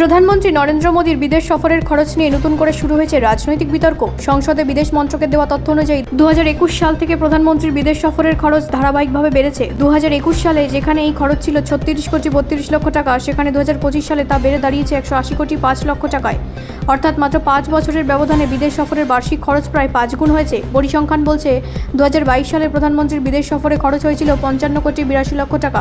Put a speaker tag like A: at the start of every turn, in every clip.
A: প্রধানমন্ত্রী নরেন্দ্র মোদীর বিদেশ সফরের খরচ নিয়ে নতুন করে শুরু হয়েছে রাজনৈতিক বিতর্ক। সংসদে বিদেশ মন্ত্রকের দেওয়া তথ্য অনুযায়ী 2021 সাল থেকে প্রধানমন্ত্রীর বিদেশ সফরের খরচ ধারাবাহিকভাবে বেড়েছে। 2021 সালে যেখানে এই খরচ ছিল 36 কোটি 32 লক্ষ টাকা, সেখানে 2025 সালে তা বেড়ে দাঁড়িয়েছে 180 কোটি 5 লক্ষ টাকায়। অর্থাৎ মাত্র 5 বছরের ব্যবধানে বিদেশ সফরের বার্ষিক খরচ প্রায় 5 গুণ হয়েছে। পরিসংখ্যান বলছে 2022 সালে প্রধানমন্ত্রীর বিদেশ সফরে খরচ হয়েছিল 55 কোটি 82 লক্ষ টাকা।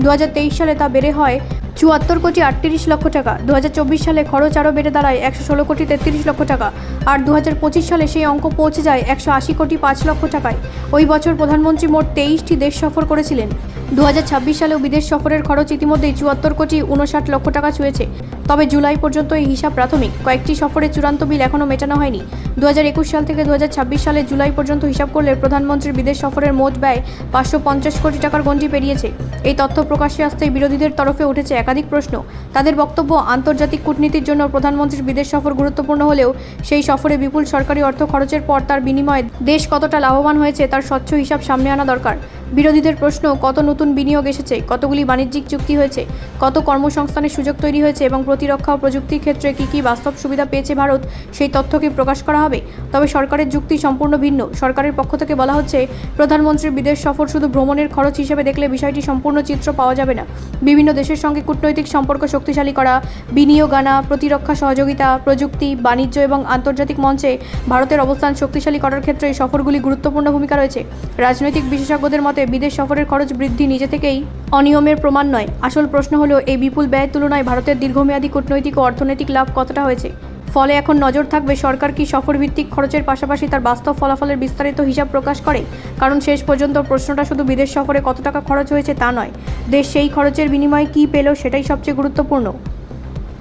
A: 2023 সালে তা বেড়ে হয় 74 কোটি 38 লক্ষ টাকা। 2024 সালে খরচ আরও বেড়ে দাঁড়ায় 116 কোটি 33 লক্ষ টাকা। আর 2025 সালে সেই অঙ্ক পৌঁছে যায় 180 কোটি 5 লক্ষ টাকায়। ওই বছর প্রধানমন্ত্রী মোট 23টি দেশ সফর করেছিলেন। 2026 সালেও বিদেশ সফরের খরচ ইতিমধ্যেই 74 কোটি 59 লক্ষ টাকা ছুঁয়েছে। তবে জুলাই পর্যন্ত এই হিসাব প্রাথমিক। কয়েকটি সফরের চূড়ান্ত বিল এখনও মেটানো হয়নি। 2021 সাল থেকে 2026 সালে জুলাই পর্যন্ত হিসাব করলে প্রধানমন্ত্রীর বিদেশ সফরের মোট ব্যয় 550 কোটি টাকার গণ্ডি পেরিয়েছে। এই তথ্য প্রকাশ্যে আসতেই বিরোধীদের তরফে উঠেছে একাধিক প্রশ্ন। তাদের বক্তব্য, আন্তর্জাতিক কূটনীতির জন্য প্রধানমন্ত্রীর বিদেশ সফর গুরুত্বপূর্ণ হলেও সেই সফরে বিপুল সরকারি অর্থ খরচের পর তার বিনিময়ে দেশ কতটা লাভবান হয়েছে তার স্বচ্ছ হিসাব সামনে আনা দরকার। বিরোধীদের প্রশ্ন, কত নতুন বিনিয়োগ এসেছে, কতগুলি বাণিজ্যিক চুক্তি হয়েছে, কত কর্মসংস্থানের সুযোগ তৈরি হয়েছে এবং প্রতিরক্ষা ও প্রযুক্তির ক্ষেত্রে কী কী বাস্তব সুবিধা পেয়েছে ভারত, সেই তথ্য কি প্রকাশ করা হবে? তবে সরকারের যুক্তি সম্পূর্ণ ভিন্ন। সরকারের পক্ষ থেকে বলা হচ্ছে, প্রধানমন্ত্রীর বিদেশ সফর শুধু ভ্রমণের খরচ হিসেবে দেখলে বিষয়টি সম্পূর্ণ চিত্র পাওয়া যাবে না। বিভিন্ন দেশের সঙ্গে কূটনৈতিক সম্পর্ক শক্তিশালী করা, বিনিয়োগ আনা, প্রতিরক্ষা সহযোগিতা, প্রযুক্তি, বাণিজ্য এবং আন্তর্জাতিক মঞ্চে ভারতের অবস্থান শক্তিশালী করার ক্ষেত্রে এই সফরগুলি গুরুত্বপূর্ণ ভূমিকা রয়েছে। রাজনৈতিক বিশেষজ্ঞদের মতে বিদেশ সফরের খরচ বৃদ্ধি নিজে থেকেই অনিয়মের প্রমাণ নয়। আসল প্রশ্ন হলো, এই বিপুল ব্যয়ের তুলনায় ভারতের দীর্ঘমেয়াদী কূটনৈতিক ও অর্থনৈতিক লাভ কতটা হয়েছে। ফলে এখন নজর থাকবে সরকার কি সফরভিত্তিক খরচের পাশাপাশি তার বাস্তব ফলাফলের বিস্তারিত হিসাব প্রকাশ করে। কারণ শেষ পর্যন্ত প্রশ্নটা শুধু বিদেশ সফরে কত টাকা খরচ হয়েছে তা নয়, দেশ সেই খরচের বিনিময়ে কী পেল সেটাই সবচেয়ে গুরুত্বপূর্ণ।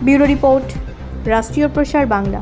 A: ব্যুরো রিপোর্ট, রাষ্ট্রীয় প্রসার বাংলা।